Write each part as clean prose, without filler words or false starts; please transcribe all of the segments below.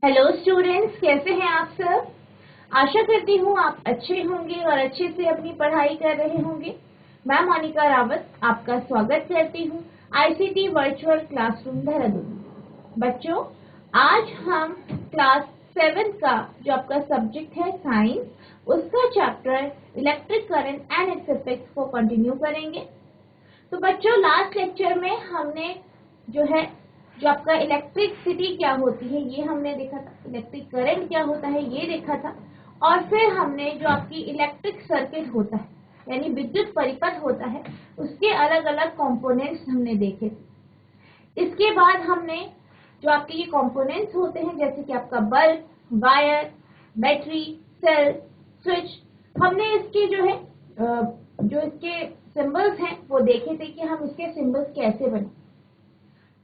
Hello students, कैसे हैं आप सब। आशा करती हूँ आप अच्छे होंगे और अच्छे से अपनी पढ़ाई कर रहे होंगे। मैं मोनिका रावत आपका स्वागत करती हूँ आईसीटी वर्चुअल क्लासरूम देहरादून। बच्चों, आज हम क्लास 7 का जो आपका सब्जेक्ट है साइंस, उसका chapter electric current and it's effects को कंटिन्यू करेंगे। तो बच्चों, लास्ट लेक्चर में हमने जो आपका इलेक्ट्रिसिटी क्या होती है ये हमने देखा था, इलेक्ट्रिक करंट क्या होता है ये देखा था, और फिर हमने जो आपकी इलेक्ट्रिक सर्किट होता है यानी विद्युत परिपथ होता है उसके अलग अलग कंपोनेंट्स हमने देखे थे। इसके बाद हमने जो आपके ये कंपोनेंट्स होते हैं जैसे कि आपका bulb, wire, battery, cell, switch, हमने इसके जो इसके सिंबल्स हैं वो देखे थे कि हम इसके सिंबल्स कैसे बने।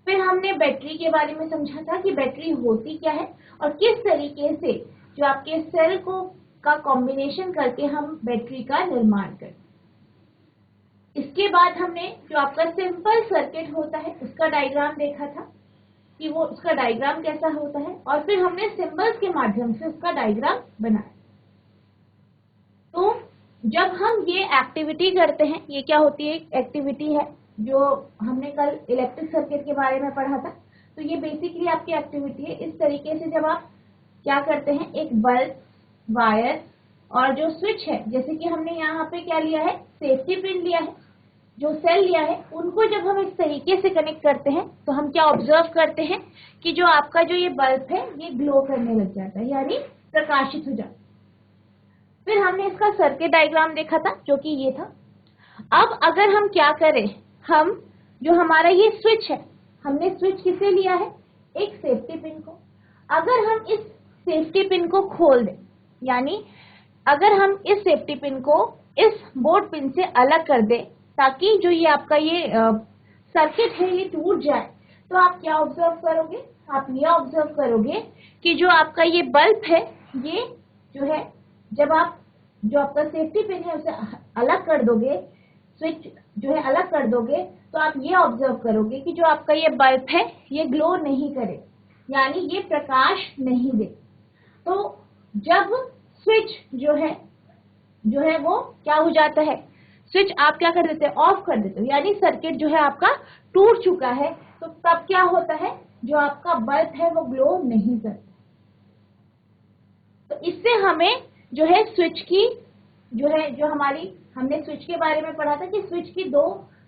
फिर हमने बैटरी के बारे में समझा था कि बैटरी होती क्या है और किस तरीके से जो आपके सेल को का कॉम्बिनेशन करके हम बैटरी का निर्माण करते। इसके बाद हमने जो आपका सिंपल सर्किट होता है उसका डायग्राम देखा था कि वो उसका डायग्राम कैसा होता है, और फिर हमने सिंबल्स के माध्यम से उसका डायग्राम बनाया। तो जब हम ये एक्टिविटी करते हैं, ये क्या होती है, एक्टिविटी है जो हमने कल इलेक्ट्रिक सर्किट के बारे में पढ़ा था। तो ये बेसिकली आपकी एक्टिविटी है। इस तरीके से जब आप क्या करते हैं, एक बल्ब, वायर और जो स्विच है, जैसे कि हमने यहाँ पे क्या लिया है, सेफ्टी पिन लिया है, जो सेल लिया है, उनको जब हम इस तरीके से कनेक्ट करते हैं तो हम क्या ऑब्जर्व करते हैं कि जो आपका जो ये बल्ब है ये ग्लो करने लग जाता है यानी प्रकाशित हो जाता है। फिर हमने इसका सर्किट डायग्राम देखा था जो कि ये था। अब अगर हम क्या करें, हम जो हमारा ये स्विच है, हमने स्विच किसे लिया है, एक सेफ्टी पिन को। अगर हम इस सेफ्टी पिन को खोल दें, यानी अगर हम इस सेफ्टी पिन को इस बोर्ड पिन से अलग कर दें ताकि जो ये आपका ये सर्किट है ये टूट जाए, तो आप क्या ऑब्जर्व करोगे, आप ये ऑब्जर्व करोगे कि जो आपका ये बल्ब है ये जो है, जब आप जो आपका सेफ्टी पिन है उसे अलग कर दोगे, स्विच जो है अलग कर दोगे, तो आप ये ऑब्जर्व करोगे कि जो आपका ये बल्ब है ये ग्लो नहीं करे यानी ये प्रकाश नहीं दे। तो जब स्विच जो है वो क्या हो जाता है, स्विच आप क्या कर देते हो, ऑफ कर देते हो, यानी सर्किट जो है आपका टूट चुका है। तो तब क्या होता है, जो आपका बल्ब है वो ग्लो नहीं करता। तो इससे हमें जो है स्विच की जो हमारी हमने स्विच के बारे में पढ़ा था कि स्विच की दो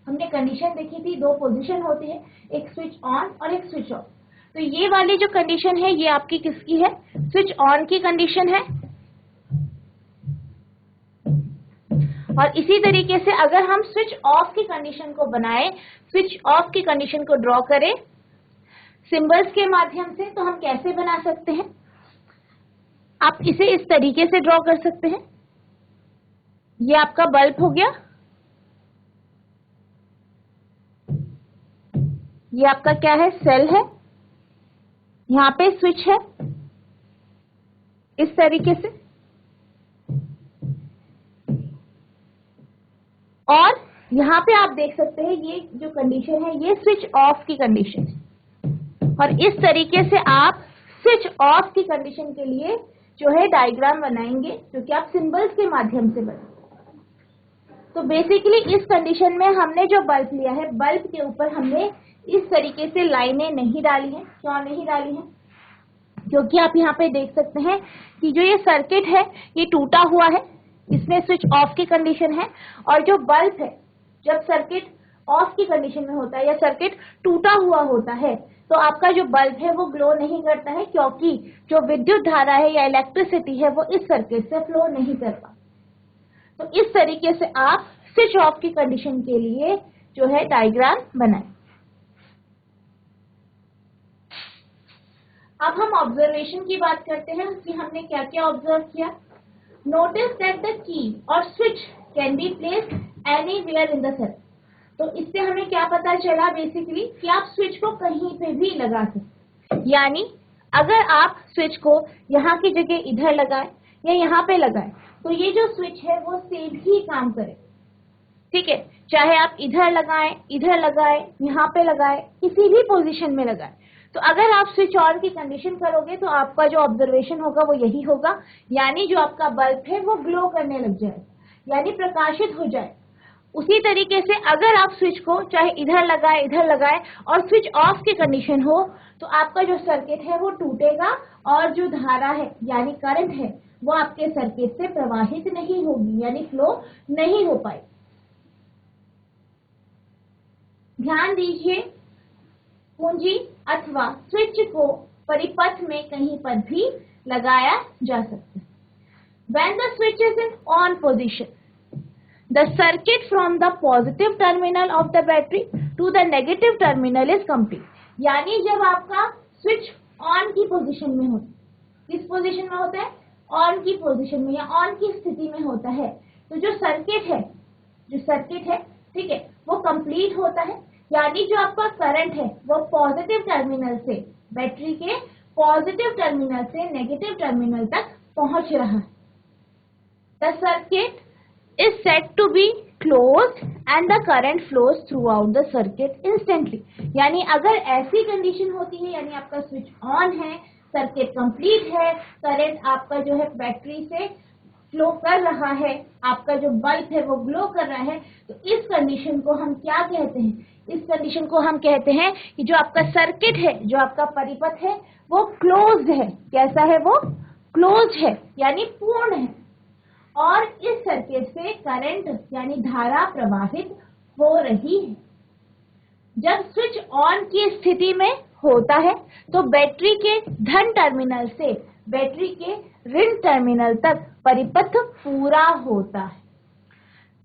हमने कंडीशन देखी थी, दो पोजीशन होती है, एक स्विच ऑन और एक स्विच ऑफ। तो ये वाली जो कंडीशन है ये आपकी किसकी है, स्विच ऑन की कंडीशन है। और इसी तरीके से अगर हम स्विच ऑफ की कंडीशन को बनाए, स्विच ऑफ की कंडीशन को ड्रॉ करें सिंबल्स के माध्यम से, तो हम कैसे बना सकते हैं, आप इसे इस तरीके से ड्रॉ कर सकते हैं। ये आपका बल्ब हो गया, ये आपका क्या है, सेल है, यहाँ पे स्विच है इस तरीके से, और यहाँ पे आप देख सकते हैं ये जो कंडीशन है ये स्विच ऑफ की कंडीशन है। और इस तरीके से आप स्विच ऑफ की कंडीशन के लिए जो है डायग्राम बनाएंगे जो कि आप सिंबल्स के माध्यम से बनाएंगे। तो बेसिकली इस कंडीशन में हमने जो बल्ब लिया है, बल्ब के ऊपर हमने इस तरीके से लाइनें नहीं डाली हैं। क्यों नहीं डाली हैं, क्योंकि आप यहाँ पे देख सकते हैं कि जो ये सर्किट है ये टूटा हुआ है, इसमें स्विच ऑफ की कंडीशन है, और जो बल्ब है जब सर्किट ऑफ की कंडीशन में होता है या सर्किट टूटा हुआ होता है तो आपका जो बल्ब है वो ग्लो नहीं करता है, क्योंकि जो विद्युत धारा है या इलेक्ट्रिसिटी है वो इस सर्किट से फ्लो नहीं कर पाती। तो इस तरीके से आप स्विच ऑफ की कंडीशन के लिए जो है डायग्राम बनाएं। अब हम ऑब्जर्वेशन की बात करते हैं कि हमने क्या क्या ऑब्जर्व किया। नोटिस दैट द की और switch can be placed anywhere in the circuit. तो इससे हमें क्या पता चला बेसिकली कि आप स्विच को कहीं पे भी लगा सकते, यानी अगर आप स्विच को यहाँ की जगह इधर लगाए या यहाँ पे लगाए तो ये जो स्विच है वो सेम ही काम करे, ठीक है, चाहे आप इधर लगाएं, यहाँ पे लगाएं, किसी भी पोजीशन में लगाएं, तो अगर आप स्विच ऑन की कंडीशन करोगे तो आपका जो ऑब्जर्वेशन होगा वो यही होगा, यानी जो आपका बल्ब है वो ग्लो करने लग जाए, यानी प्रकाशित हो जाए। उसी तरीके से अगर आप स्विच को चाहे इधर लगाए और स्विच ऑफ की कंडीशन हो तो आपका जो सर्किट है वो टूटेगा और जो धारा है यानी करंट है वो आपके सर्किट से प्रवाहित नहीं होगी, यानी फ्लो नहीं हो पाएगी। ध्यान दीजिए, कुंजी अथवा स्विच को परिपथ में कहीं पर भी लगाया जा सकता है। When the switch is in on position, the circuit from the positive terminal of the battery to the negative terminal is complete. यानी जब आपका स्विच ऑन की पोजीशन में होता है, किस पोजीशन में होता है? ऑन की पोजीशन में या ऑन की स्थिति में होता है, तो जो सर्किट है ठीक है, वो कंप्लीट होता है, यानी जो आपका करंट है वो पॉजिटिव टर्मिनल से, बैटरी के पॉजिटिव टर्मिनल से नेगेटिव टर्मिनल तक पहुंच रहा है। The circuit is said to be closed and the current flows throughout the circuit instantly. यानी अगर ऐसी कंडीशन होती है, यानी आपका स्विच ऑन है, सर्किट कंप्लीट है, करंट आपका जो है बैटरी से फ्लो कर रहा है, आपका जो बल्ब है वो ग्लो कर रहा है, तो इस कंडीशन को हम क्या कहते हैं? इस कंडीशन को हम कहते हैं कि जो आपका सर्किट है, जो आपका परिपथ है वो क्लोज्ड है। कैसा है वो? क्लोज्ड है, यानी पूर्ण है, और इस सर्किट से करंट यानी धारा प्रवाहित हो रही है। जब स्विच ऑन की स्थिति में होता है तो बैटरी के धन टर्मिनल से बैटरी के ऋण टर्मिनल तक परिपथ पूरा होता है।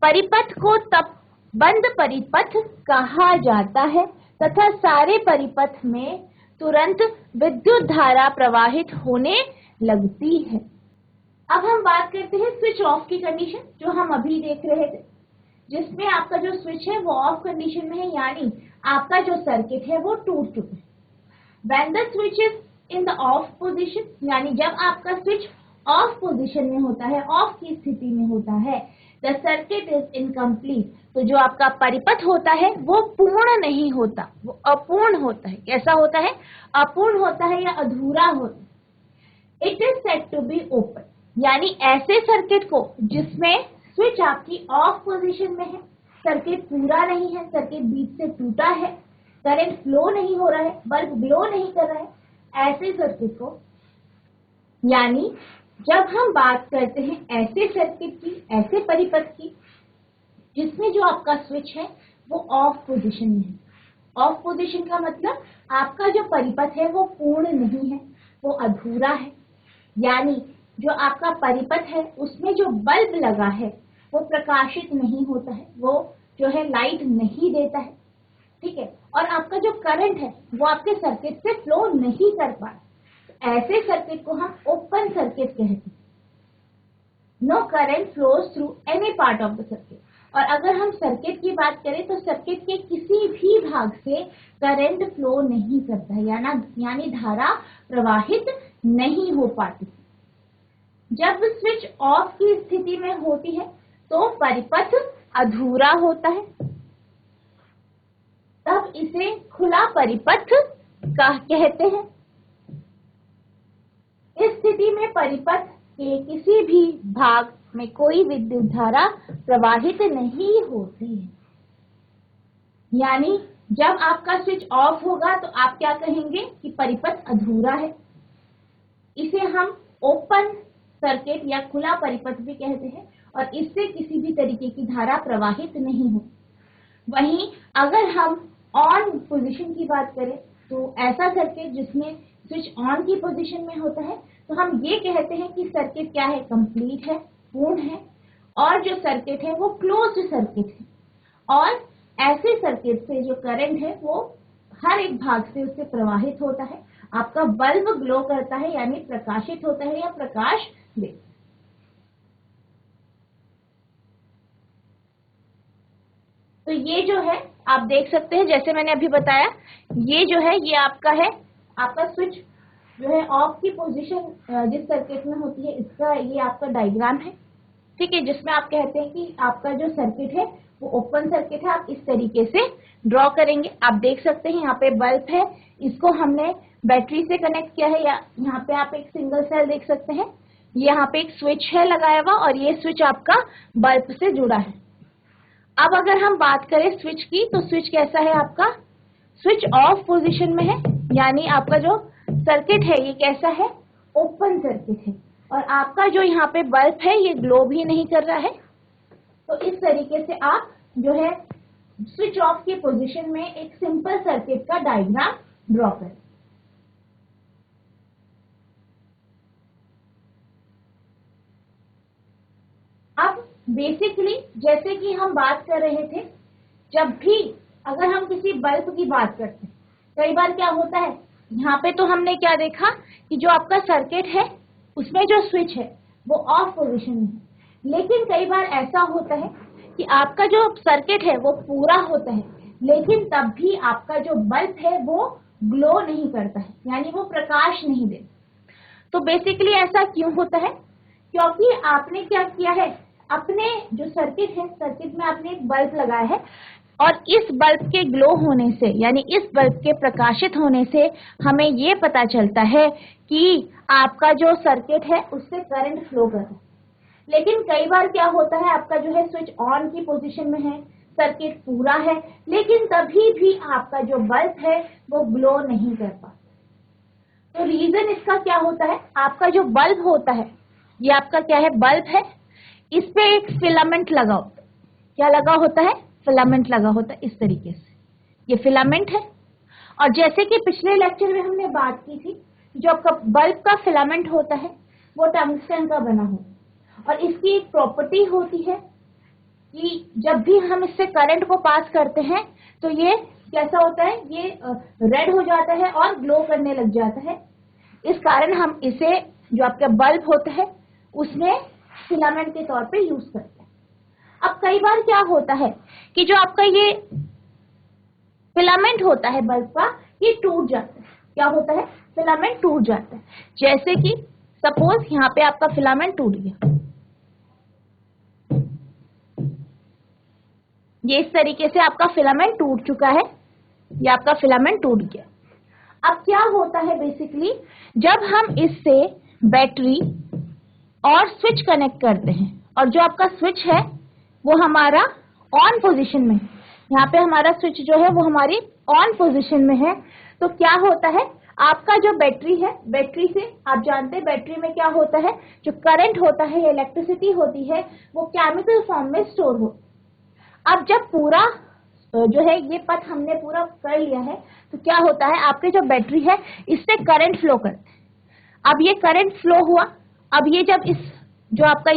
परिपथ को तब बंद परिपथ कहा जाता है तथा सारे परिपथ में तुरंत विद्युत धारा प्रवाहित होने लगती है। अब हम बात करते हैं स्विच ऑफ की कंडीशन, जो हम अभी देख रहे थे, जिसमें आपका जो स्विच है वो ऑफ कंडीशन में है, यानी आपका जो सर्किट है वो टूट चुका है। When the switch is in the off position, यानी जब आपका स्विच ऑफ पोजीशन में होता है, ऑफ की स्थिति में होता है, the circuit is incomplete, तो जो आपका परिपथ होता है वो पूर्ण नहीं होता, वो अपूर्ण होता है। कैसा होता है? अपूर्ण होता है या अधूरा होता है। It is said to be open, यानी ऐसे सर्किट को जिसमें स्विच आपकी ऑफ पोजीशन में है, सर्किट पूरा नहीं है, सर्किट बीच से टूटा है, करंट फ्लो नहीं हो रहा है, बल्ब ग्लो नहीं कर रहा है, ऐसे सर्किट को, यानी जब हम बात करते हैं ऐसे सर्किट की, ऐसे परिपथ की जिसमें जो आपका स्विच है वो ऑफ पोजीशन में है। ऑफ पोजीशन का मतलब आपका जो परिपथ है वो पूर्ण नहीं है, वो अधूरा है, यानी जो आपका परिपथ है उसमें जो बल्ब लगा है वो प्रकाशित नहीं होता है, वो जो है लाइट नहीं देता है, ठीक है, और आपका जो करंट है वो आपके सर्किट से फ्लो नहीं कर पा रहा। तो ऐसे सर्किट को हम ओपन सर्किट कहते हैं। No current flows through any part of the circuit. और अगर हम सर्किट की बात करें तो सर्किट के किसी भी भाग से करंट फ्लो नहीं करता है, यानी धारा प्रवाहित नहीं हो पाती। जब स्विच ऑफ की स्थिति में होती है तो परिपथ अधूरा होता है, तब इसे खुला परिपथ कहते हैं। इस स्थिति में परिपथ के किसी भी भाग में कोई विद्युत धारा प्रवाहित नहीं होती है, यानी जब आपका स्विच ऑफ होगा तो आप क्या कहेंगे कि परिपथ अधूरा है। इसे हम ओपन सर्किट या खुला परिपथ भी कहते हैं और इससे किसी भी तरीके की धारा प्रवाहित नहीं हो। वहीं अगर हम ऑन पोजीशन की बात करें तो ऐसा सर्किट जिसमें स्विच ऑन की पोजीशन में होता है तो हम ये कहते हैं कि सर्किट क्या है? कंप्लीट है, पूर्ण है, और जो सर्किट है वो क्लोज्ड सर्किट है, और ऐसे सर्किट से जो करंट है वो हर एक भाग से उससे प्रवाहित होता है, आपका बल्ब ग्लो करता है यानी प्रकाशित होता है या प्रकाश देता है। तो ये जो है आप देख सकते हैं, जैसे मैंने अभी बताया, ये जो है ये आपका है, आपका स्विच जो है ऑफ की पोजीशन जिस सर्किट में होती है, इसका ये आपका डायग्राम है, ठीक है, जिसमें आप कहते हैं कि आपका जो सर्किट है वो ओपन सर्किट है, आप इस तरीके से ड्रॉ करेंगे। आप देख सकते हैं यहाँ पे बल्ब है, इसको हमने बैटरी से कनेक्ट किया है, या यहाँ पे आप एक सिंगल सेल देख सकते हैं। यहाँ पे एक स्विच है लगाया हुआ और ये स्विच आपका बल्ब से जुड़ा है। अब अगर हम बात करें स्विच की, तो स्विच कैसा है आपका, स्विच ऑफ पोजीशन में है, यानी आपका जो सर्किट है ये कैसा है, ओपन सर्किट है, और आपका जो यहाँ पे बल्ब है ये ग्लो भी नहीं कर रहा है। तो इस तरीके से आप जो है स्विच ऑफ की पोजीशन में एक सिंपल सर्किट का डायग्राम ड्रॉ करें। अब बेसिकली जैसे कि हम बात कर रहे थे, जब भी अगर हम किसी बल्ब की बात करते हैं, कई बार क्या होता है, यहाँ पे तो हमने क्या देखा कि जो आपका सर्किट है उसमें जो स्विच है वो ऑफ पोजीशन में है, लेकिन कई बार ऐसा होता है कि आपका जो सर्किट है वो पूरा होता है, लेकिन तब भी आपका जो बल्ब है वो ग्लो नहीं करता है, यानी वो प्रकाश नहीं देता। तो बेसिकली ऐसा क्यों होता है, क्योंकि आपने क्या किया है, अपने जो सर्किट है, सर्किट में आपने एक बल्ब लगाया है, और इस बल्ब के ग्लो होने से, यानी इस बल्ब के प्रकाशित होने से हमें ये पता चलता है कि आपका जो सर्किट है उससे करंट फ्लो कर रहा है। लेकिन कई बार क्या होता है, आपका जो है स्विच ऑन की पोजीशन में है, सर्किट पूरा है, लेकिन तभी भी आपका जो बल्ब है वो ग्लो नहीं कर पाता। तो रीजन इसका क्या होता है, आपका जो बल्ब होता है, ये आपका क्या है, बल्ब है, इस पे एक फिलामेंट लगा होता है। क्या लगा होता है, फिलामेंट लगा होता है, इस तरीके से ये फिलामेंट है। और जैसे कि पिछले लेक्चर में हमने बात की थी, जो आपका बल्ब का फिलामेंट होता है वो टंगस्टन का बना होता है, और इसकी एक प्रॉपर्टी होती है कि जब भी हम इससे करंट को पास करते हैं तो ये कैसा होता है, ये रेड हो जाता है और ग्लो करने लग जाता है। इस कारण हम इसे, जो आपका बल्ब होता है उसमें फिलामेंट के तौर पे यूज करते हैं। अब कई बार क्या होता है कि जो आपका ये फिलामेंट होता है बल्ब का, ये टूट जाता है। क्या होता है, फिलामेंट टूट जाता है। जैसे कि सपोज यहाँ पे आपका फिलामेंट टूट गया, ये इस तरीके से आपका फिलामेंट टूट चुका है, ये आपका फिलामेंट टूट गया। अब क्या होता है, बेसिकली जब हम इससे बैटरी और स्विच कनेक्ट करते हैं, और जो आपका स्विच है वो हमारा ऑन पोजीशन में, यहाँ पे हमारा स्विच जो है वो हमारी ऑन पोजीशन में है, तो क्या होता है, आपका जो बैटरी है, बैटरी से आप जानते हैं बैटरी में क्या होता है, जो करंट होता है, इलेक्ट्रिसिटी होती है, वो केमिकल फॉर्म में स्टोर हो। अब जब पूरा जो है ये पथ हमने पूरा कर लिया है, तो क्या होता है, आपके जो बैटरी है इससे करंट फ्लो करते हैं। अब ये करंट फ्लो हुआ, अब ये जब इस जो आपका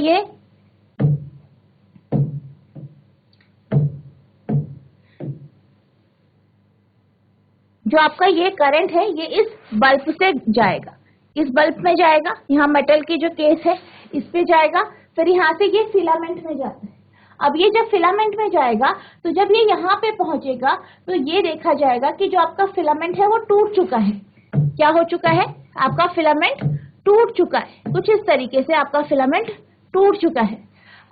ये करंट है ये इस बल्ब से जाएगा, इस बल्ब में जाएगा, यहाँ मेटल की जो केस है इस पे जाएगा, फिर यहाँ से ये फिलामेंट में जाता है। अब ये जब फिलामेंट में जाएगा, तो जब ये यहाँ पे पहुंचेगा तो ये देखा जाएगा कि जो आपका फिलामेंट है वो टूट चुका है। क्या हो चुका है, आपका फिलामेंट टूट चुका है, कुछ इस तरीके से आपका फिलामेंट टूट चुका है।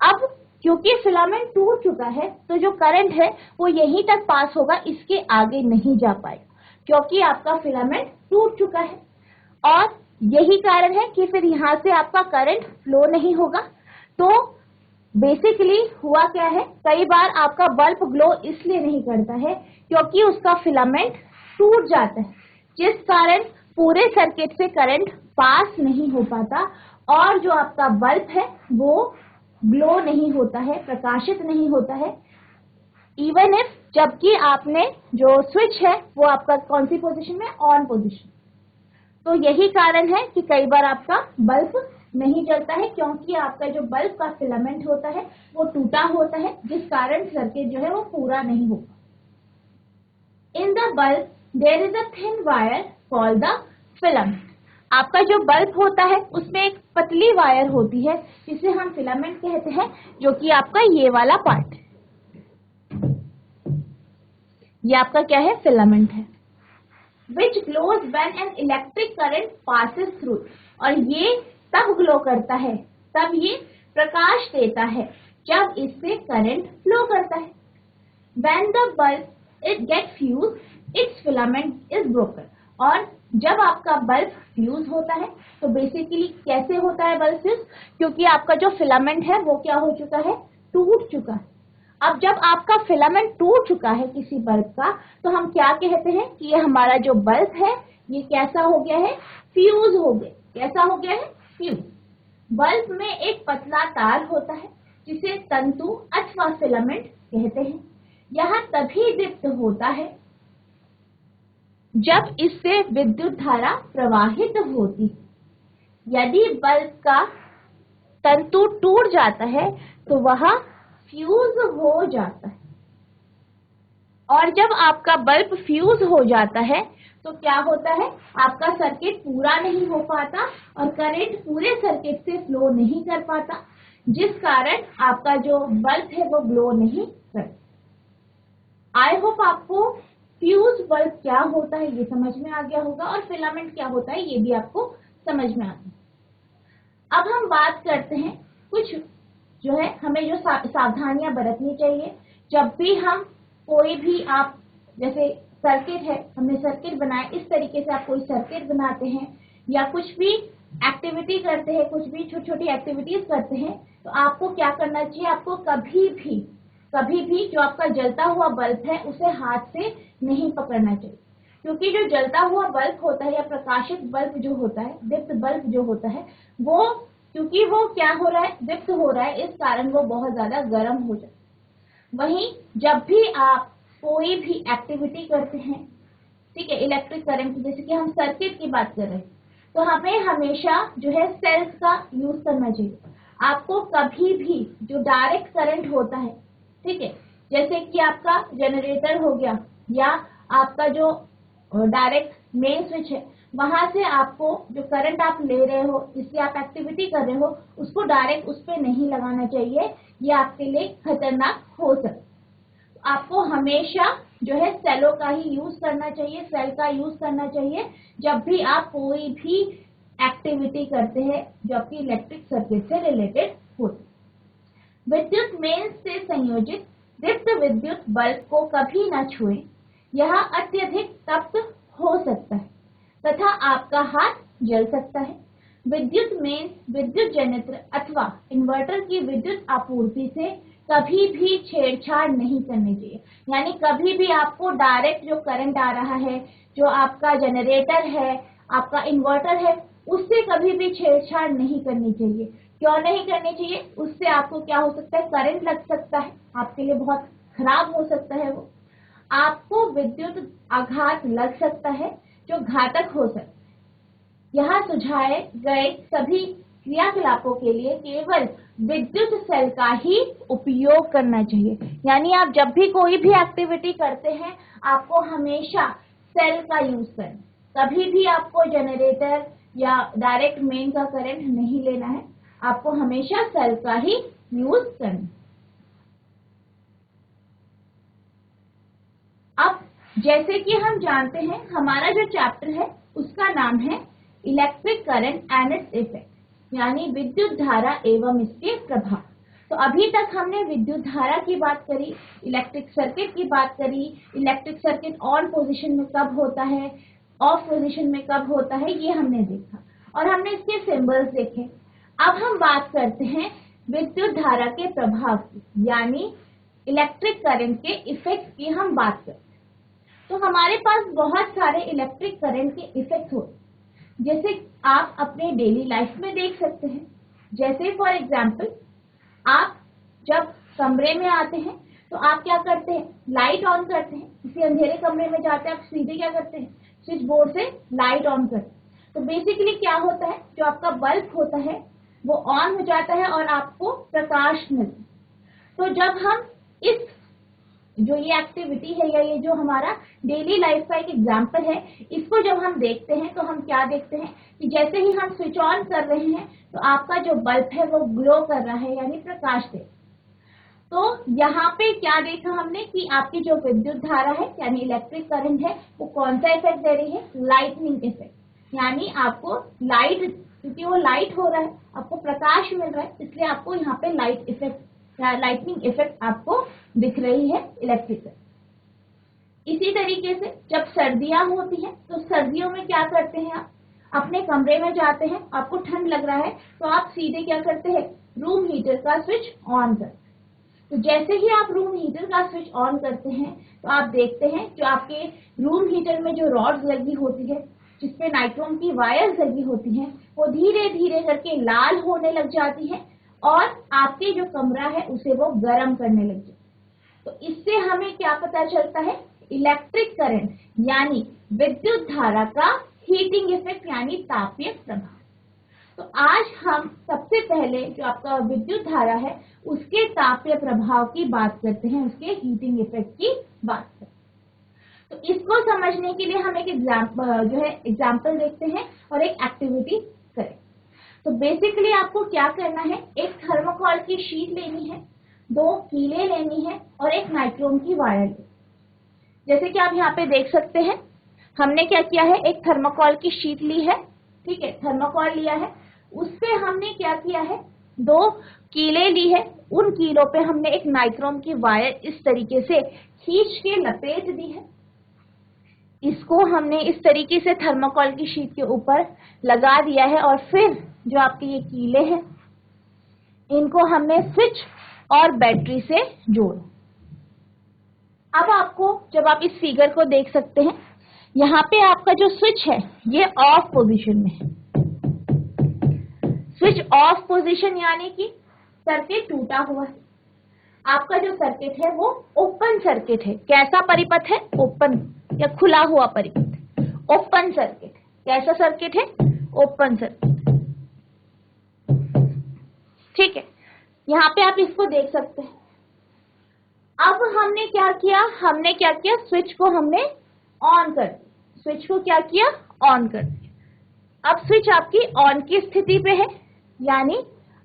अब क्योंकि फिलामेंट टूट चुका है, तो जो करंट है वो यहीं तक पास होगा, इसके आगे नहीं जा पाएगा, क्योंकि आपका फिलामेंट टूट चुका है। और यही कारण है कि फिर यहाँ से आपका करंट फ्लो नहीं होगा। तो बेसिकली हुआ क्या है, कई बार आपका बल्ब ग्लो इसलिए नहीं करता है क्योंकि उसका फिलामेंट टूट जाता है, जिस कारण पूरे सर्किट से करंट पास नहीं हो पाता, और जो आपका बल्ब है वो ग्लो नहीं होता है, प्रकाशित नहीं होता है, इवन इफ, जबकि आपने जो स्विच है वो आपका कौन सी पोजीशन में, ऑन पोजीशन। तो यही कारण है कि कई बार आपका बल्ब नहीं जलता है, क्योंकि आपका जो बल्ब का फिलामेंट होता है वो टूटा होता है, जिस कारण सर्किट जो है वो पूरा नहीं होगा। In the bulb there is a thin wire called the filament. आपका जो बल्ब होता है उसमें एक पतली वायर होती है जिसे हम फिलामेंट कहते हैं, जो कि आपका ये वाला पार्ट है, ये आपका क्या है, फिलामेंट है। which glows when an electric current passes through, और ये तब ग्लो करता है, तब ये प्रकाश देता है जब इससे करंट फ्लो करता है। when the bulb it get fused, its filament is broken. और जब आपका बल्ब फ्यूज होता है तो बेसिकली कैसे होता है बल्ब फ्यूज? क्योंकि आपका जो फिलामेंट है वो क्या हो चुका है, टूट चुका है। अब जब आपका फिलामेंट टूट चुका है किसी बल्ब का, तो हम क्या कहते हैं कि ये हमारा जो बल्ब है ये कैसा हो गया है, फ्यूज हो गया। कैसा हो गया है, फ्यूज। बल्ब में एक पतला तार होता है जिसे तंतु अथवा फिलामेंट कहते हैं। यह तभी दीप्त होता है जब इससे विद्युत धारा प्रवाहित होती है। यदि बल्ब का तंतु टूट जाता है तो वह फ्यूज हो जाता है। और जब आपका बल्ब फ्यूज हो जाता है तो क्या होता है, आपका सर्किट पूरा नहीं हो पाता और करंट पूरे सर्किट से फ्लो नहीं कर पाता, जिस कारण आपका जो बल्ब है वो ग्लो नहीं करता। आई होप आपको फ्यूज बल्ब क्या होता है ये समझ में आ गया होगा और फिलामेंट क्या होता है ये भी आपको समझ में आ गया। अब हम बात करते हैं कुछ जो है हमें जो सावधानियां बरतनी चाहिए जब भी हम कोई भी, आप जैसे सर्किट है, हमने सर्किट बनाया, इस तरीके से आप कोई सर्किट बनाते हैं या कुछ भी एक्टिविटी करते हैं, कुछ भी छोटी छोटी एक्टिविटीज करते हैं, तो आपको क्या करना चाहिए, आपको कभी भी जो आपका जलता हुआ बल्ब है उसे हाथ से नहीं पकड़ना चाहिए। क्योंकि जो जलता हुआ बल्ब होता है या प्रकाशित बल्ब जो होता है, दीप्त बल्ब जो होता है, वो क्योंकि वो क्या हो रहा है, दीप्त हो रहा है, इस कारण वो बहुत ज्यादा गर्म हो जाता है। वहीं जब भी आप कोई भी एक्टिविटी करते हैं, ठीक है, इलेक्ट्रिक करंट, जैसे कि हम सर्किट की बात कर रहे हैं, तो हमें हमेशा जो है सेल्स का यूज करना चाहिए। आपको कभी भी जो डायरेक्ट करंट होता है, ठीक है, जैसे कि आपका जनरेटर हो गया या आपका जो डायरेक्ट मेन स्विच है, वहां से आपको जो करंट आप ले रहे हो, जिससे आप एक्टिविटी कर रहे हो, उसको डायरेक्ट उस पर नहीं लगाना चाहिए, ये आपके लिए खतरनाक हो सकता है। आपको हमेशा जो है सेलो का ही यूज करना चाहिए, सेल का यूज करना चाहिए जब भी आप कोई भी एक्टिविटी करते हैं जो आपकी इलेक्ट्रिक सर्किट से रिलेटेड होती। विद्युत मेंस से संयोजित दीप्त विद्युत बल्ब को कभी न छुएं, यह अत्यधिक तप्त हो सकता है तथा आपका हाथ जल सकता है। विद्युत मेंस विद्युत जनरेटर अथवा इन्वर्टर की विद्युत आपूर्ति से कभी भी छेड़छाड़ नहीं करनी चाहिए। यानी कभी भी आपको डायरेक्ट जो करंट आ रहा है, जो आपका जनरेटर है, आपका इन्वर्टर है, उससे कभी भी छेड़छाड़ नहीं करनी चाहिए। क्यों नहीं करनी चाहिए? उससे आपको क्या हो सकता है, करंट लग सकता है, आपके लिए बहुत खराब हो सकता है वो, आपको विद्युत आघात लग सकता है जो घातक हो सकता है। यहाँ सुझाए गए सभी क्रियाकलापों के लिए केवल विद्युत सेल का ही उपयोग करना चाहिए। यानी आप जब भी कोई भी एक्टिविटी करते हैं, आपको हमेशा सेल का यूज करना। कभी भी आपको जनरेटर या डायरेक्ट मेन का करंट नहीं लेना है, आपको हमेशा सेल का ही यूज करना। अब जैसे कि हम जानते हैं, हमारा जो चैप्टर है उसका नाम है electric current and its effect, यानी विद्युत धारा एवं इसके प्रभाव। तो अभी तक हमने विद्युत धारा की बात करी, इलेक्ट्रिक सर्किट की बात करी, इलेक्ट्रिक सर्किट ऑन पोजीशन में कब होता है, ऑफ पोजीशन में कब होता है, ये हमने देखा और हमने इसके सिंबल्स देखे। अब हम बात करते हैं विद्युत धारा के प्रभाव की, यानी इलेक्ट्रिक करंट के इफेक्ट की हम बात करते हैं। तो हमारे पास बहुत सारे इलेक्ट्रिक करंट के इफेक्ट होते हैं, जैसे आप अपने डेली लाइफ में देख सकते हैं। जैसे फॉर एग्जाम्पल, आप जब कमरे में आते हैं तो आप क्या करते हैं, लाइट ऑन करते हैं। किसी अंधेरे कमरे में जाते हैं, आप सीधे क्या करते हैं, स्विच बोर्ड से लाइट ऑन करते हैं। तो बेसिकली क्या होता है, जो आपका बल्ब होता है वो ऑन हो जाता है और आपको प्रकाश मिलता है। तो जब हम इस जो ये एक्टिविटी है या ये जो हमारा डेली लाइफ का एक एग्जाम्पल है, इसको जब हम देखते हैं तो हम क्या देखते हैं कि जैसे ही हम स्विच ऑन कर रहे हैं तो आपका जो बल्ब है वो ग्लो कर रहा है, यानी प्रकाश दे। तो यहाँ पे क्या देखा हमने कि आपकी जो विद्युत धारा है यानी इलेक्ट्रिक करंट है वो कौन सा इफेक्ट दे रही है, लाइटनिंग इफेक्ट। यानी आपको लाइट, क्योंकि वो लाइट हो रहा है, आपको प्रकाश मिल रहा है, इसलिए आपको यहाँ पे लाइट इफेक्ट या लाइटनिंग इफेक्ट आपको दिख रही है इलेक्ट्रिक। इसी तरीके से जब सर्दियां होती हैं तो सर्दियों में क्या करते हैं, आप अपने कमरे में जाते हैं, आपको ठंड लग रहा है तो आप सीधे क्या करते हैं, रूम हीटर का स्विच ऑन करते हैं। तो जैसे ही आप रूम हीटर का स्विच ऑन करते हैं तो आप देखते हैं जो आपके रूम हीटर में जो रॉड्स लगी होती है, जिसपे नाइट्रोम की वायर्स लगी होती हैं, वो धीरे धीरे करके लाल होने लग जाती है और आपके जो कमरा है उसे वो गर्म करने लग जाती है। तो इससे हमें क्या पता चलता है, इलेक्ट्रिक करंट यानी विद्युत धारा का हीटिंग इफेक्ट यानी तापीय प्रभाव। तो आज हम सबसे पहले जो आपका विद्युत धारा है उसके तापीय प्रभाव की बात करते हैं, उसके हीटिंग इफेक्ट की बात करते हैं। तो इसको समझने के लिए हम एक एग्जाम्पल देखते हैं और एक एक्टिविटी करें। तो बेसिकली आपको क्या करना है, एक थर्मोकोल की शीट लेनी है, 2 कीले लेनी है और एक नाइट्रोम की वायर लेनी। जैसे कि आप यहाँ पे देख सकते हैं, हमने क्या किया है, एक थर्मोकोल की शीट ली है, ठीक है, थर्मोकोल लिया है, उससे हमने क्या किया है, 2 कीले ली है, उन कीलों पे हमने एक नाइट्रोम की वायर इस तरीके से खींच के लपेट दी है। इसको हमने इस तरीके से थर्मोकोल की शीट के ऊपर लगा दिया है और फिर जो आपके ये कीले हैं इनको हमने स्विच और बैटरी से जोड़ा। अब आपको, जब आप इस फिगर को देख सकते हैं, यहाँ पे आपका जो स्विच है ये ऑफ पोजीशन में है। स्विच ऑफ पोजीशन यानी कि सर्किट टूटा हुआ है। आपका जो सर्किट है वो ओपन सर्किट है। कैसा परिपथ है, ओपन या खुला हुआ परिपथ, ओपन सर्किट। कैसा सर्किट है, ओपन सर्किट, ठीक है। यहाँ पे आप इसको देख सकते हैं। अब हमने क्या किया, स्विच को हमने ऑन कर दिया। स्विच को क्या किया, ऑन कर दिया। अब स्विच आपकी ऑन की स्थिति पे है, यानी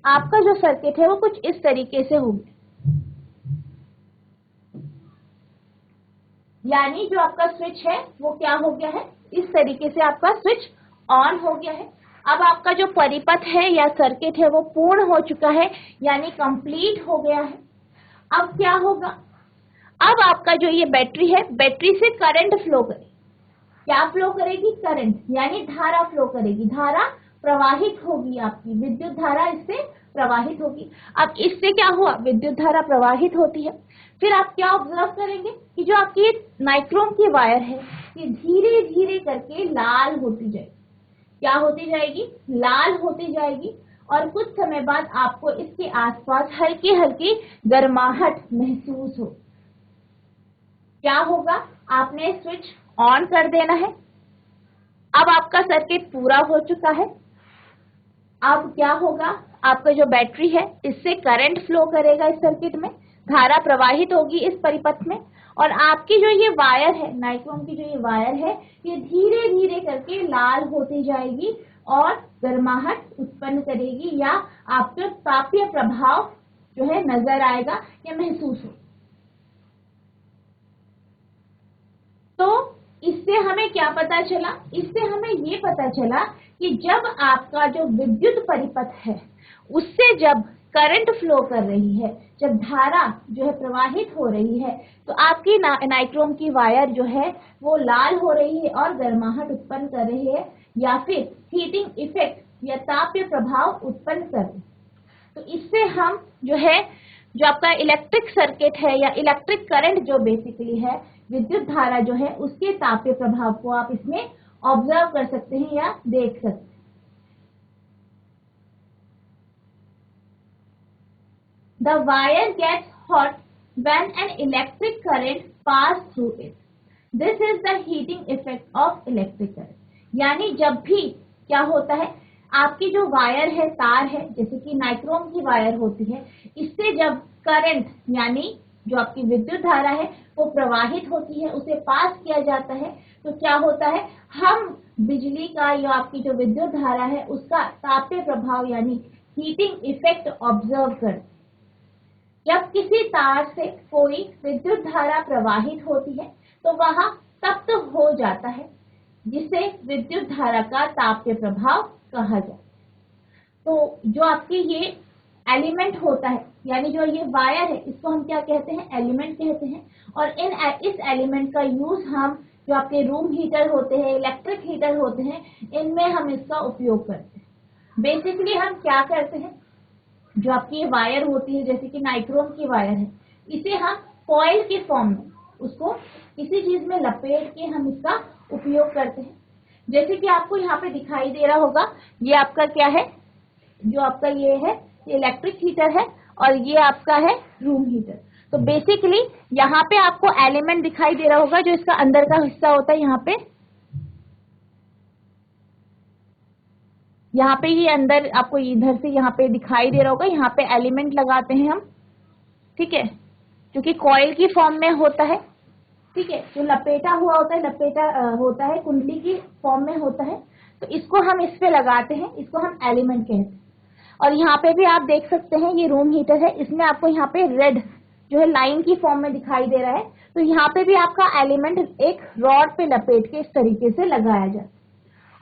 आपका जो सर्किट है वो कुछ इस तरीके से हो गया, यानी जो आपका स्विच है वो क्या हो गया है, इस तरीके से आपका स्विच ऑन हो गया है। अब आपका जो परिपथ है या सर्किट है वो पूर्ण हो चुका है, यानी कंप्लीट हो गया है। अब क्या होगा, अब आपका जो ये बैटरी है, बैटरी से करंट फ्लो करेगी। क्या फ्लो करेगी, करंट, यानी धारा फ्लो करेगी, धारा प्रवाहित होगी, आपकी विद्युत धारा इससे प्रवाहित होगी। अब इससे क्या हुआ, विद्युत धारा प्रवाहित होती है। फिर आप क्या ऑब्जर्व करेंगे कि जो आपकी नाइट्रोम की वायर है ये धीरे धीरे करके लाल होती जाएगी। क्या होती जाएगी, लाल होती जाएगी। और कुछ समय बाद आपको इसके आसपास हल्की हल्की गर्माहट महसूस हो। क्या होगा, आपने स्विच ऑन कर देना है। अब आपका सर्किट पूरा हो चुका है। अब क्या होगा, आपका जो बैटरी है इससे करंट फ्लो करेगा, इस सर्किट में धारा प्रवाहित होगी इस परिपथ में, और आपकी जो ये वायर है, नाइट्रोम की जो ये वायर है, ये धीरे धीरे करके लाल होती जाएगी और गर्माहट उत्पन्न करेगी, या आपका तापीय प्रभाव जो है नजर आएगा या महसूस हो। तो इससे हमें क्या पता चला, इससे हमें ये पता चला कि जब आपका जो विद्युत परिपथ है उससे जब करंट फ्लो कर रही है, जब धारा जो है प्रवाहित हो रही है, तो आपकी नाइट्रोम की वायर जो है वो लाल हो रही है और गर्माहट उत्पन्न कर रही है, या फिर हीटिंग इफेक्ट या तापीय प्रभाव उत्पन्न कर रही है। तो इससे हम जो है, जो आपका इलेक्ट्रिक सर्किट है या इलेक्ट्रिक करंट जो बेसिकली है, विद्युत धारा जो है, उसके तापीय प्रभाव को आप इसमें ऑब्जर्व कर सकते हैं या देख सकते हैं। The wire gets hot when an electric current passes through it. This is the heating effect of electric current. यानी जब भी क्या होता है, आपकी जो वायर है, तार है, जैसे कि नाइट्रोम की वायर होती है, इससे जब करंट यानी जो आपकी विद्युत धारा है वो प्रवाहित होती है, उसे पास किया जाता है, तो क्या होता है, हम बिजली का या आपकी जो विद्युत धारा है उसका तापीय प्रभाव यानी हीटिंग इफेक्ट ऑब्जर्व करते हैं। जब किसी तार से कोई विद्युत धारा प्रवाहित होती है तो वह तप्त हो जाता है, जिसे विद्युत धारा का तापीय प्रभाव कहा जाता है। तो जो आपकी ये एलिमेंट होता है, यानी जो ये वायर है इसको हम क्या कहते हैं, एलिमेंट कहते हैं। और इस एलिमेंट का यूज हम जो आपके रूम हीटर होते हैं, इलेक्ट्रिक हीटर होते हैं, इनमें हम इसका उपयोग करते हैं। बेसिकली हम क्या करते हैं, जो आपकी वायर होती है जैसे कि नाइक्रोम की वायर है, इसे हम कॉइल के फॉर्म में उसको किसी चीज में लपेट के हम इसका उपयोग करते हैं। जैसे कि आपको यहाँ पे दिखाई दे रहा होगा, ये आपका क्या है, जो आपका ये है ये इलेक्ट्रिक हीटर है और ये आपका है रूम हीटर। तो बेसिकली यहाँ पे आपको एलिमेंट दिखाई दे रहा होगा, जो इसका अंदर का हिस्सा होता है। यहाँ पे ये अंदर आपको इधर से यहाँ पे दिखाई दे रहा होगा, यहाँ पे एलिमेंट लगाते हैं हम, ठीक है, जो कि कॉइल की फॉर्म में होता है, ठीक है, जो लपेटा हुआ होता है, होता है, कुंडली की फॉर्म में होता है। तो इसको हम इस पे लगाते हैं, इसको हम एलिमेंट कहते हैं। और यहाँ पे भी आप देख सकते हैं ये रूम हीटर है, इसमें आपको यहाँ पे रेड जो है लाइन की फॉर्म में दिखाई दे रहा है। तो यहाँ पे भी आपका एलिमेंट एक रॉड पे लपेट के इस तरीके से लगाया जाता है।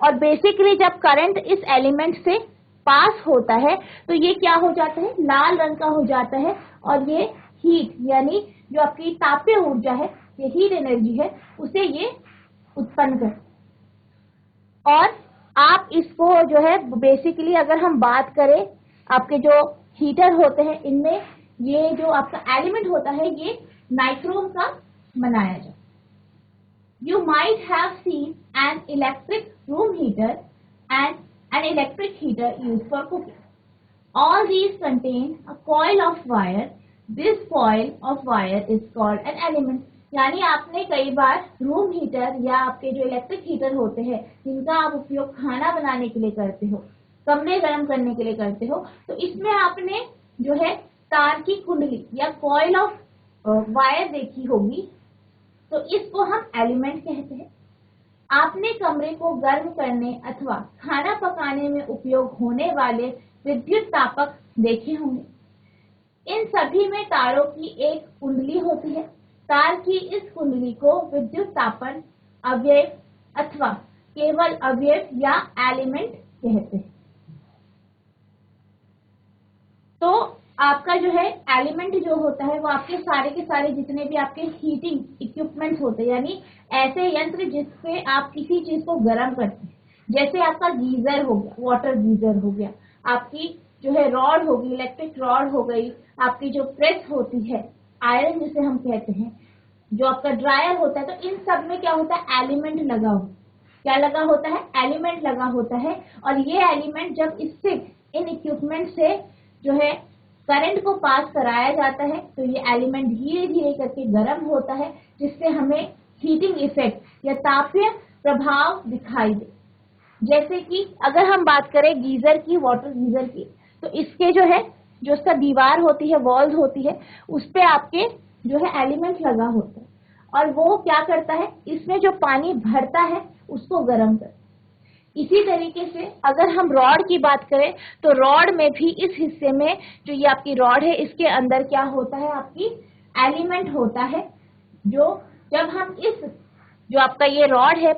और बेसिकली जब करंट इस एलिमेंट से पास होता है तो ये क्या हो जाता है, लाल रंग का हो जाता है। और ये हीट यानी जो आपकी तापीय ऊर्जा है, ये हीट एनर्जी है, उसे ये उत्पन्न कर। और आप इसको जो है बेसिकली अगर हम बात करें, आपके जो हीटर होते हैं इनमें ये जो आपका एलिमेंट होता है ये नाइक्रोम का बनाया जाता है। You might have seen an electric room heater and an electric heater used for cooking. All these contain a coil of wire. This coil of wire is called an element. यानी आपने कई बार room heater या आपके जो electric heater होते हैं जिनका आप उपयोग खाना बनाने के लिए करते हो, कमरे गर्म करने के लिए करते हो, तो इसमें आपने जो है तार की कुंडली या कॉइल ऑफ वायर देखी होगी, तो इसको हम एलिमेंट कहते हैं। आपने कमरे को गर्म करने अथवा खाना पकाने में उपयोग होने वाले विद्युत तापक देखे होंगे। इन सभी में तारों की एक कुंडली होती है। तार की इस कुंडली को विद्युत तापन अवयव अथवा केवल अवयव या एलिमेंट कहते हैं। तो आपका जो है एलिमेंट जो होता है वो आपके सारे के सारे जितने भी आपके हीटिंग इक्विपमेंट्स होते हैं, यानी ऐसे यंत्र जिससे आप किसी चीज को गर्म करते हैं, जैसे आपका गीजर हो गया, वाटर गीजर हो गया, आपकी जो है रॉड होगी, इलेक्ट्रिक रॉड हो गई, आपकी जो प्रेस होती है, आयरन जिसे हम कहते हैं, जो आपका ड्रायर होता है। तो इन सब में क्या होता है, एलिमेंट लगा हो, क्या लगा होता है, एलिमेंट लगा होता है। और ये एलिमेंट जब इससे इन इक्विपमेंट से जो है करंट को पास कराया जाता है तो ये एलिमेंट धीरे धीरे करके गर्म होता है, जिससे हमें हीटिंग इफेक्ट या तापीय प्रभाव दिखाई दे। जैसे कि अगर हम बात करें गीजर की, वाटर गीजर की, तो इसके जो है जो उसका दीवार होती है, वॉल्स होती है, उस पे आपके जो है एलिमेंट लगा होता है और वो क्या करता है, इसमें जो पानी भरता है उसको गर्म करता है। इसी तरीके से अगर हम रॉड की बात करें तो रॉड में भी इस हिस्से में जो ये आपकी रॉड है इसके अंदर क्या होता है, आपकी एलिमेंट होता है। जो जब हम इस जो आपका ये रॉड है,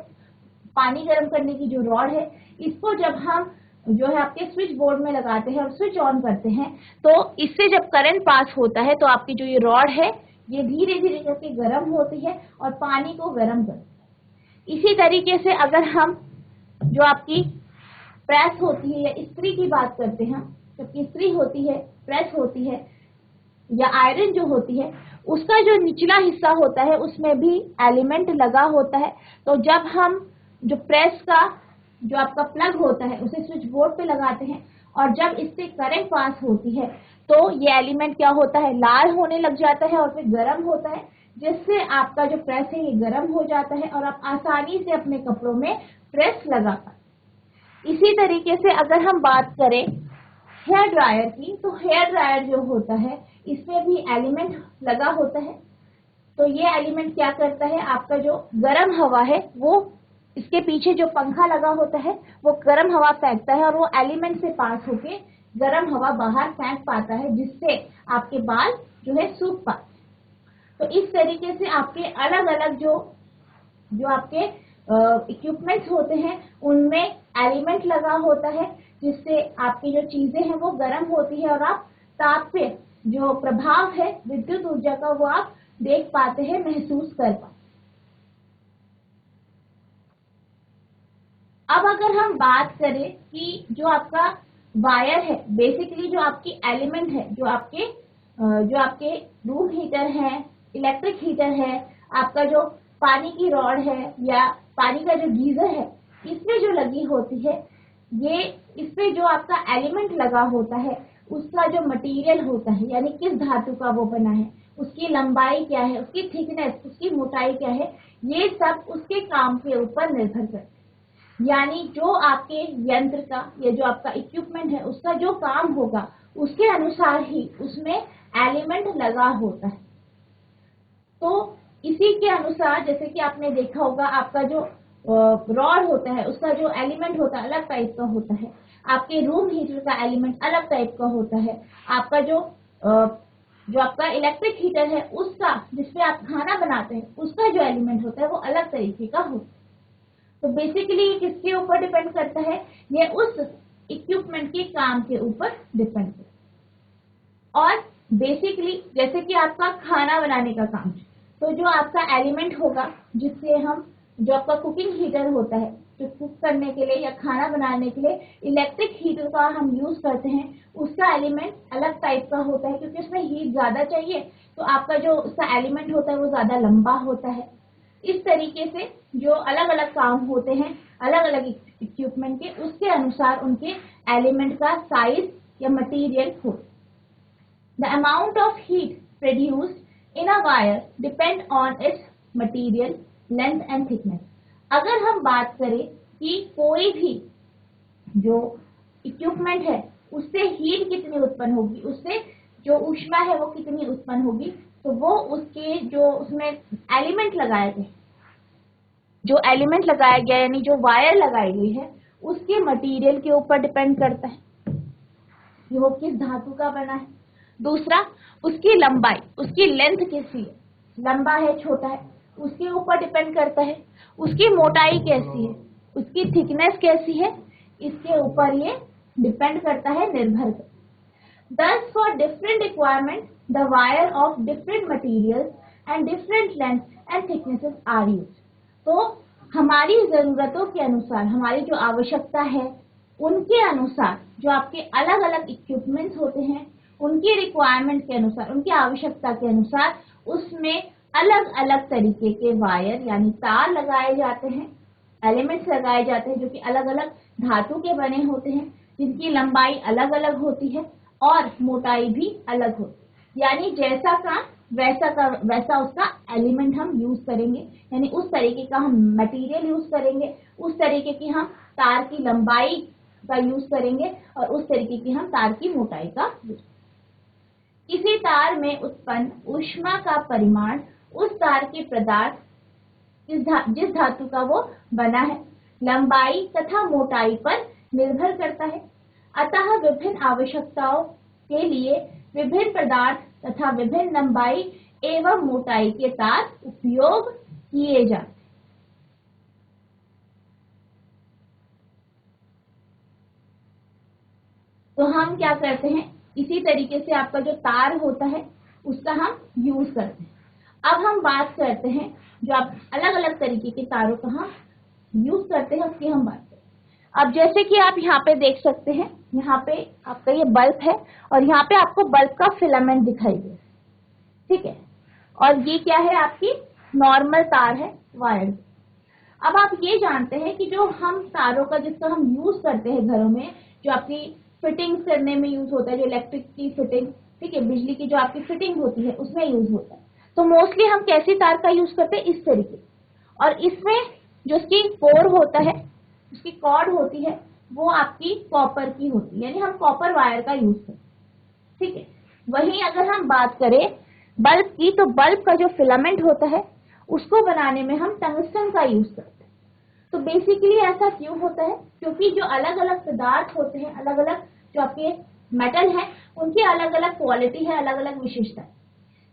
पानी गर्म करने की जो रॉड है, इसको जब हम जो है आपके स्विच बोर्ड में लगाते हैं और स्विच ऑन करते हैं, तो इससे जब करंट पास होता है तो आपकी जो ये रॉड है ये धीरे धीरे करके गर्म होती है और पानी को गर्म करती है। इसी तरीके से अगर हम जो आपकी प्रेस होती है या इस्त्री की बात करते हैं, जब इस्त्री होती है, प्रेस होती है या आयरन जो होती है, उसका जो निचला हिस्सा होता है उसमें भी एलिमेंट लगा होता है। तो जब हम जो प्रेस का जो आपका प्लग होता है उसे स्विच बोर्ड पे लगाते हैं और जब इससे करंट पास होती है तो ये एलिमेंट क्या होता है, लाल होने लग जाता है और फिर गर्म होता है, जिससे आपका जो प्रेस है ये गर्म हो जाता है और आप आसानी से अपने कपड़ों में प्रेस लगा पाते। इसी तरीके से अगर हम बात करें हेयर ड्रायर की, तो हेयर ड्रायर जो होता है इसमें भी एलिमेंट लगा होता है। तो ये एलिमेंट क्या करता है, आपका जो गर्म हवा है वो इसके पीछे जो पंखा लगा होता है वो गर्म हवा फेंकता है और वो एलिमेंट से पास होके गर्म हवा बाहर फेंक पाता है, जिससे आपके बाल जो है सूख पाते। तो इस तरीके से आपके अलग अलग जो आपके इक्विपमेंट्स होते हैं उनमें एलिमेंट लगा होता है, जिससे आपकी जो चीजें हैं वो गर्म होती है और आप ताप्य जो प्रभाव है विद्युत ऊर्जा का वो आप देख पाते हैं, महसूस कर पाते। अब अगर हम बात करें कि जो आपका वायर है, बेसिकली जो आपकी एलिमेंट है, जो आपके रूम हीटर है, इलेक्ट्रिक हीटर है, आपका जो पानी की रॉड है या पानी का जो गीजर है, इसमें जो लगी होती है, ये इसमें जो आपका एलिमेंट लगा होता है उसका जो मटेरियल होता है, यानी किस धातु का वो बना है, उसकी लंबाई क्या है, उसकी थिकनेस, उसकी मोटाई क्या है, ये सब उसके काम के ऊपर निर्भर करते हैं। यानी जो आपके यंत्र का या जो आपका इक्विपमेंट है उसका जो काम होगा उसके अनुसार ही उसमें एलिमेंट लगा होता है। तो इसी के अनुसार जैसे कि आपने देखा होगा आपका जो रॉड होता है उसका जो एलिमेंट होता है अलग टाइप का होता है, आपके रूम हीटर का एलिमेंट अलग टाइप का होता है, आपका जो आपका इलेक्ट्रिक हीटर है उसका जिसपे आप खाना बनाते हैं उसका जो एलिमेंट होता है वो अलग तरीके का होता है। तो बेसिकली ये किसके ऊपर डिपेंड करता है, ये उस इक्विपमेंट के काम के ऊपर डिपेंड करता है। और बेसिकली जैसे कि आपका खाना बनाने का काम है, तो जो आपका एलिमेंट होगा जिससे हम जो आपका कुकिंग हीटर होता है, जो कुक करने के लिए या खाना बनाने के लिए इलेक्ट्रिक हीटर का हम यूज करते हैं, उसका एलिमेंट अलग टाइप का होता है क्योंकि उसमें हीट ज्यादा चाहिए, तो आपका जो उसका एलिमेंट होता है वो ज्यादा लंबा होता है। इस तरीके से जो अलग अलग काम होते हैं अलग अलग इक्विपमेंट के, उसके अनुसार उनके एलिमेंट का साइज या मटेरियल हो। The amount of heat produced in a wire depend on it's material length and thickness. अगर हम बात करें कि कोई भी जो इक्विपमेंट है उससे हीट कितनी उत्पन्न होगी, उससे जो ऊष्मा है वो कितनी उत्पन्न होगी, तो वो उसके जो उसमें एलिमेंट लगाए गए, जो एलिमेंट लगाया गया यानी जो वायर लगाई गई है उसके मटेरियल के ऊपर डिपेंड करता है, वो किस धातु का बना है। दूसरा, उसकी लंबाई, उसकी लेंथ कैसी है, लंबा है छोटा है, उसके ऊपर डिपेंड करता है। उसकी मोटाई कैसी है, उसकी थिकनेस कैसी है, इसके ऊपर ये डिपेंड करता है, निर्भर करता है। Thus, for different requirements, the wire of different materials and different lengths and thicknesses are used. तो हमारी जरूरतों के अनुसार, हमारी जो आवश्यकता है उनके अनुसार, जो आपके अलग अलग इक्विपमेंट्स होते हैं उनकी रिक्वायरमेंट के अनुसार, उनकी आवश्यकता के अनुसार उसमें अलग अलग तरीके के वायर यानी तार लगाए जाते हैं, एलिमेंट्स लगाए जाते हैं जो कि अलग अलग धातु के बने होते हैं, जिनकी लंबाई अलग अलग होती है और मोटाई भी अलग होती है। यानी जैसा काम वैसा उसका एलिमेंट हम यूज करेंगे, यानी उस तरीके का हम मटेरियल यूज करेंगे, उस तरीके की हम तार की लंबाई का यूज करेंगे और उस तरीके की हम तार की मोटाई का यूज। किसी तार में उत्पन्न ऊष्मा का परिमाण उस तार के पदार्थ जिस धातु का वो बना है लंबाई तथा मोटाई पर निर्भर करता है। अतः विभिन्न आवश्यकताओं के लिए विभिन्न पदार्थ तथा विभिन्न लंबाई एवं मोटाई के तार उपयोग किए जाते हैं। तो हम क्या करते हैं, इसी तरीके से आपका जो तार होता है उसका हम यूज करते हैं। अब हम बात करते हैं जो आप अलग अलग तरीके के तारों का हम यूज करते हैं उसकी हम बात करते हैं। अब जैसे कि आप यहाँ पे देख सकते हैं, यहाँ पे आपका ये बल्ब है और यहाँ पे आपको बल्ब का फिलामेंट दिखाई दे, ठीक है, और ये क्या है, आपकी नॉर्मल तार है, वायर। अब आप ये जानते हैं कि जो हम तारों का जिसका हम यूज करते हैं घरों में, जो आपकी फिटिंग करने में यूज होता है, जो इलेक्ट्रिक की फिटिंग, ठीक है, बिजली की जो आपकी फिटिंग होती है उसमें यूज होता है। तो मोस्टली हम कैसी तार का यूज करते हैं, इस तरीके, और इसमें जो उसकी कोर होता है, उसकी कॉर्ड होती है, वो आपकी कॉपर की होती है, यानी हम कॉपर वायर का यूज करते हैं, ठीक है। वहीं अगर हम बात करें बल्ब की, तो बल्ब का जो फिलामेंट होता है उसको बनाने में हम टंगस्टन का यूज करते हैं। तो बेसिकली ऐसा क्यों होता है, क्योंकि जो अलग अलग पदार्थ होते हैं, अलग अलग जो आपके मेटल है, उनकी अलग अलग क्वालिटी है, अलग अलग विशेषता है।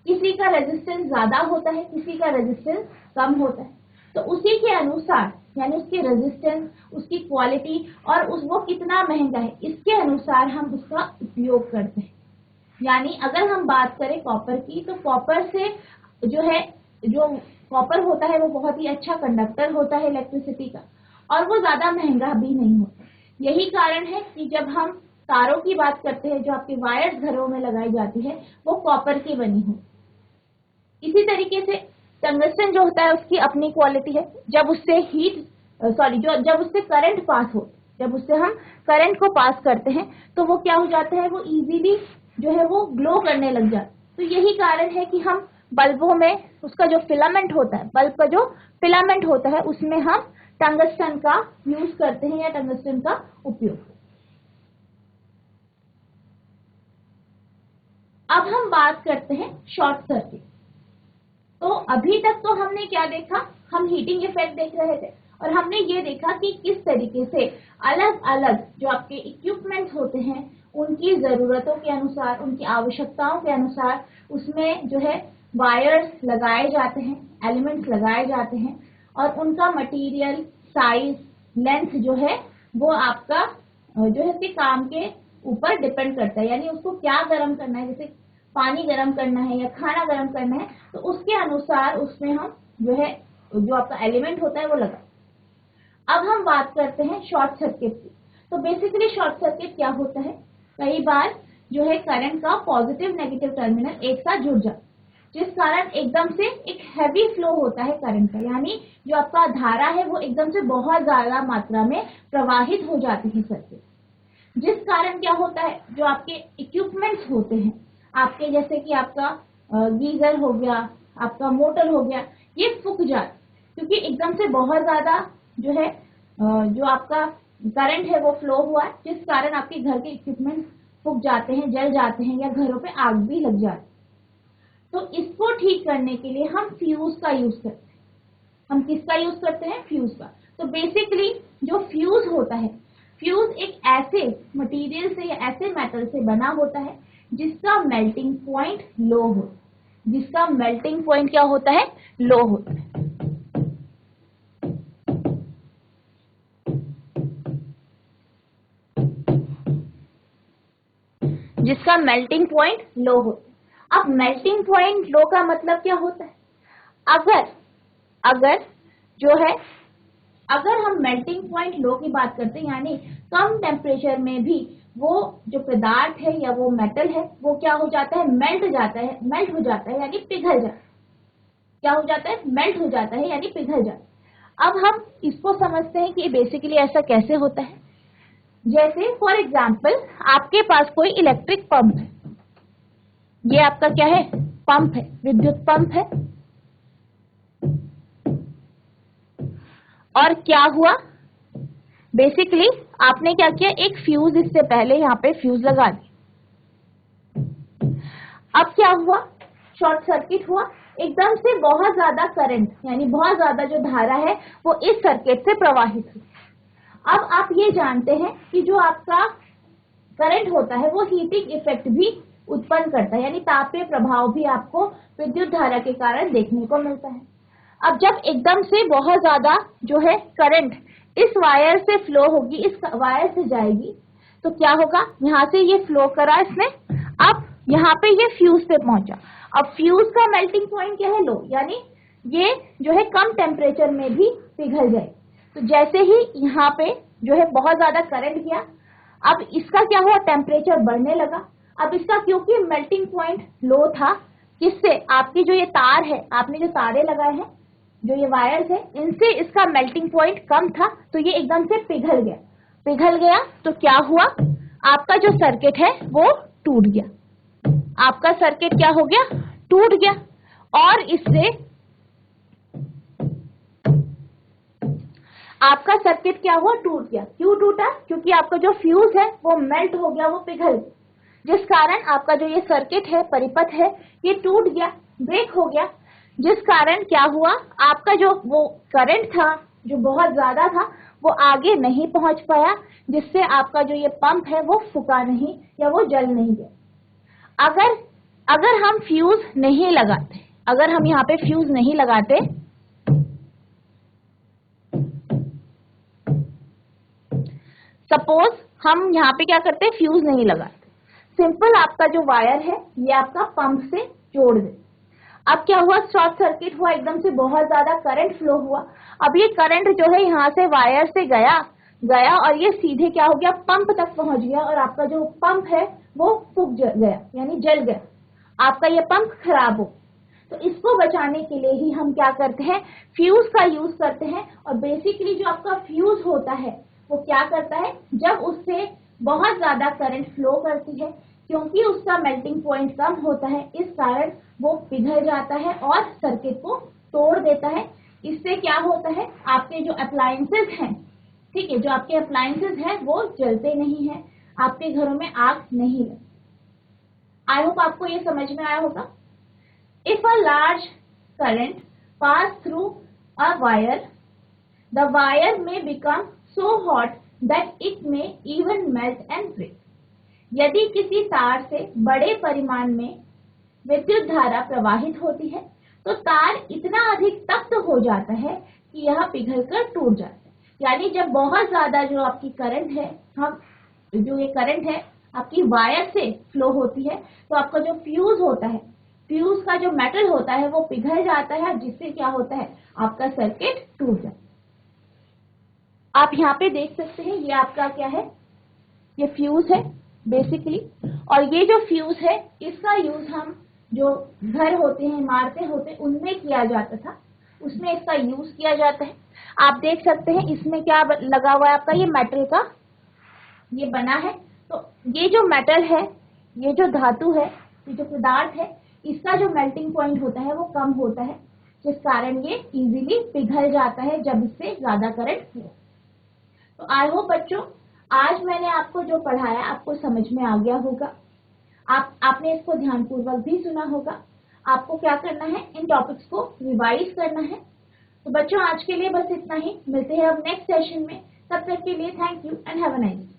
किसी का रेजिस्टेंस ज्यादा होता है, किसी का रेजिस्टेंस कम होता है, तो उसी के अनुसार, यानी उसकी रेजिस्टेंस, उसकी क्वालिटी और वो कितना महंगा है, इसके अनुसार हम उसका उपयोग करते हैं। यानी अगर हम बात करें कॉपर की, तो कॉपर से जो कॉपर होता है वो बहुत ही अच्छा कंडक्टर होता है इलेक्ट्रिसिटी का, और वो ज्यादा महंगा भी नहीं होता। यही कारण है कि जब हम तारों की बात करते हैं, जो आपके वायर्स घरों में लगाई जाती है, वो कॉपर की बनी हो। इसी तरीके से टंगस्टन जो होता है उसकी अपनी क्वालिटी है। जब उससे जब उससे करंट पास हो, जब उससे हम करंट को पास करते हैं, तो वो क्या हो जाता है, वो इजीली वो ग्लो करने लग जाता है। तो यही कारण है कि हम बल्बों में उसका जो फिलामेंट होता है, बल्ब का जो फिलामेंट होता है, उसमें हम टंगस्टन का यूज करते हैं या टंगस्टन का उपयोग। अब हम बात करते हैं शॉर्ट सर्किट। तो अभी तक तो हमने क्या देखा, हम हीटिंग इफेक्ट देख रहे थे, और हमने ये देखा कि किस तरीके से अलग अलग जो आपके इक्विपमेंट्स होते हैं, उनकी जरूरतों के अनुसार, उनकी आवश्यकताओं के अनुसार उसमें वायर्स लगाए जाते हैं, एलिमेंट्स लगाए जाते हैं, और उनका मटेरियल, साइज, लेंथ वो आपका उसके काम के ऊपर डिपेंड करता है। यानी उसको क्या गर्म करना है, जैसे पानी गर्म करना है या खाना गर्म करना है, तो उसके अनुसार उसमें हम जो आपका एलिमेंट होता है वो लगा। अब हम बात करते हैं शॉर्ट सर्किट की। तो बेसिकली शॉर्ट सर्किट क्या होता है, कई बार करंट का पॉजिटिव नेगेटिव टर्मिनल एक साथ जुड़ जाता है, जिस कारण एकदम से एक हैवी फ्लो होता है करंट का, यानी जो आपका धारा है वो एकदम से बहुत ज्यादा मात्रा में प्रवाहित हो जाती है सर्किट। जिस कारण क्या होता है, जो आपके इक्विपमेंट्स होते हैं, आपके जैसे कि आपका गीजर हो गया, आपका मोटर हो गया, ये फूक जाते, क्योंकि एकदम से बहुत ज्यादा जो आपका करंट है वो फ्लो हुआ है, जिस कारण आपके घर के इक्विपमेंट फूक जाते हैं, जल जाते हैं, या घरों पे आग भी लग जाती है। तो इसको ठीक करने के लिए हम फ्यूज का यूज करते हैं। हम किसका यूज करते हैं, फ्यूज का। तो बेसिकली जो फ्यूज होता है, फ्यूज एक ऐसे मटेरियल से या ऐसे मेटल से बना होता है जिसका मेल्टिंग पॉइंट लो हो, जिसका मेल्टिंग पॉइंट क्या होता है, लो होता है। जिसका मेल्टिंग पॉइंट लो होता है। अब मेल्टिंग पॉइंट लो का मतलब क्या होता है, अगर हम मेल्टिंग पॉइंट लो की बात करते हैं, यानी कम टेम्परेचर में भी वो जो पदार्थ है या वो मेटल है, वो क्या हो जाता है, मेल्ट हो जाता है, यानी पिघल जाता है। क्या हो जाता है, मेल्ट हो जाता है, यानी पिघल जाता है। अब हम इसको समझते हैं कि बेसिकली ऐसा कैसे होता है। जैसे फॉर एग्जाम्पल, आपके पास कोई इलेक्ट्रिक पंप है, ये आपका क्या है, पंप है, विद्युत पंप है। और क्या हुआ, बेसिकली आपने क्या किया, एक फ्यूज इससे पहले यहाँ पे फ्यूज लगा दी। अब क्या हुआ, शॉर्ट सर्किट हुआ, एकदम से बहुत ज्यादा करंट, यानी बहुत ज्यादा जो धारा है वो इस सर्किट से प्रवाहित हुई। अब आप ये जानते हैं कि जो आपका करंट होता है वो हीटिंग इफेक्ट भी उत्पन्न करता है, यानी तापीय प्रभाव भी आपको विद्युत धारा के कारण देखने को मिलता है। अब जब एकदम से बहुत ज्यादा करंट इस वायर से फ्लो होगी, इस वायर से जाएगी, तो क्या होगा, यहाँ से ये फ्लो करा इसने, अब यहाँ पे ये फ्यूज पे पहुंचा। अब फ्यूज का मेल्टिंग पॉइंट क्या है, लो, यानी ये कम टेम्परेचर में भी पिघल जाए। तो जैसे ही यहाँ पे बहुत ज्यादा करंट गया, अब इसका क्या हुआ, टेम्परेचर बढ़ने लगा। अब इसका क्योंकि मेल्टिंग पॉइंट लो था, किससे, आपकी जो ये तार है, आपने जो तारे लगाए हैं, जो ये वायर्स है, इनसे इसका मेल्टिंग पॉइंट कम था, तो ये एकदम से पिघल गया। तो क्या हुआ, आपका जो सर्किट है वो टूट गया। आपका सर्किट क्या हो गया, टूट गया। और इससे आपका सर्किट क्या हुआ, टूट गया। क्यों टूटा, क्योंकि आपका जो फ्यूज है वो मेल्ट हो गया, वो पिघल गया, जिस कारण आपका जो ये सर्किट है, परिपथ है, ये टूट गया, ब्रेक हो गया। जिस कारण क्या हुआ, आपका जो वो करंट था जो बहुत ज्यादा था, वो आगे नहीं पहुंच पाया, जिससे आपका जो ये पंप है वो फूका नहीं या वो जल नहीं गया। अगर हम फ्यूज नहीं लगाते, अगर हम यहाँ पे फ्यूज नहीं लगाते, सपोज हम यहाँ पे क्या करते, फ्यूज नहीं लगाते, सिंपल आपका जो वायर है ये आपका पंप से जोड़ दे। अब क्या हुआ, शॉर्ट सर्किट हुआ, एकदम से बहुत ज्यादा करंट फ्लो हुआ। अब ये करंट जो है यहाँ से वायर से गया और ये सीधे क्या हो गया, पंप तक पहुंच गया और आपका जो पंप है वो फूक गया, यानी जल गया, आपका ये पंप खराब हो। तो इसको बचाने के लिए ही हम क्या करते हैं, फ्यूज का यूज करते हैं। और बेसिकली जो आपका फ्यूज होता है वो क्या करता है, जब उससे बहुत ज्यादा करंट फ्लो करती है, क्योंकि उसका मेल्टिंग पॉइंट कम होता है, इस कारण वो पिघल जाता है और सर्किट को तोड़ देता है। इससे क्या होता है, आपके जो अप्लायंसेस हैं, ठीक है, जो आपके अप्लायंसेस हैं वो जलते नहीं हैं, आपके घरों में आग नहीं लगती। आई होप आपको ये समझ में आया होगा। If a large current pass through a wire, the wire may become so hot that it may even melt and break. यदि किसी तार से बड़े परिमाण में विद्युत धारा प्रवाहित होती है तो तार इतना अधिक तप्त हो जाता है कि यह पिघलकर टूट जाता है। यानी जब बहुत ज्यादा जो आपकी करंट है, जो ये करंट है आपकी वायर से फ्लो होती है, तो आपका जो फ्यूज होता है, फ्यूज का जो मेटल होता है वो पिघल जाता है, जिससे क्या होता है, आपका सर्किट टूट जाता है। आप यहाँ पे देख सकते हैं, ये आपका क्या है, ये फ्यूज है बेसिकली। और ये जो फ्यूज है इसका यूज हम जो घर होते हैं, इमारतें होते हैं, उनमें किया जाता था, उसमें इसका यूज किया जाता है। आप देख सकते हैं इसमें क्या लगा हुआ है, आपका ये मेटल का ये बना है। तो ये जो मेटल है, ये जो धातु है, ये जो पदार्थ है, इसका जो मेल्टिंग पॉइंट होता है वो कम होता है, जिस कारण ये इजीली पिघल जाता है जब इससे ज्यादा करंट फ्लो। तो आई होप बच्चों, आज मैंने आपको जो पढ़ाया आपको समझ में आ गया होगा। आपने इसको ध्यानपूर्वक भी सुना होगा। आपको क्या करना है, इन टॉपिक्स को रिवाइज करना है। तो बच्चों आज के लिए बस इतना ही, मिलते हैं अब नेक्स्ट सेशन में। तब तक के लिए thank you and have a nice day.